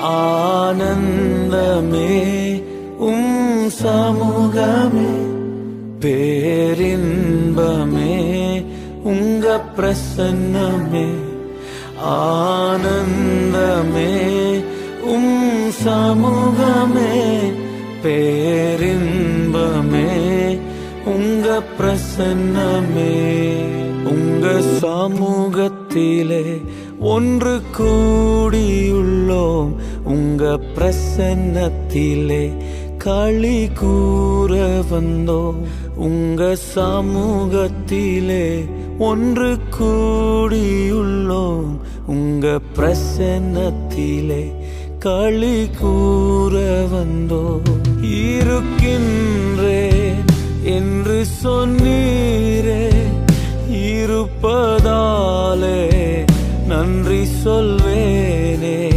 ஆனந்தமே சமூகமே, பேரின்பமே உங்க பிரசன்னமே. ஆனந்தமே சமூகமே, பேரின்பமே உங்க பிரசன்னமே. உங்க சமூகத்திலே ஒன்று கூடியுள்ளோம், உங்க பிரசன்னத்திலே களி கூற வந்தோம். உங்க சமூகத்திலே ஒன்று கூடியுள்ளோம், உங்க பிரசன்னத்திலே களி கூற வந்தோம். இருக்கின்றேன் என்று சொன்னீரே, இருப்பதாலே நன்றி சொல்வேனே.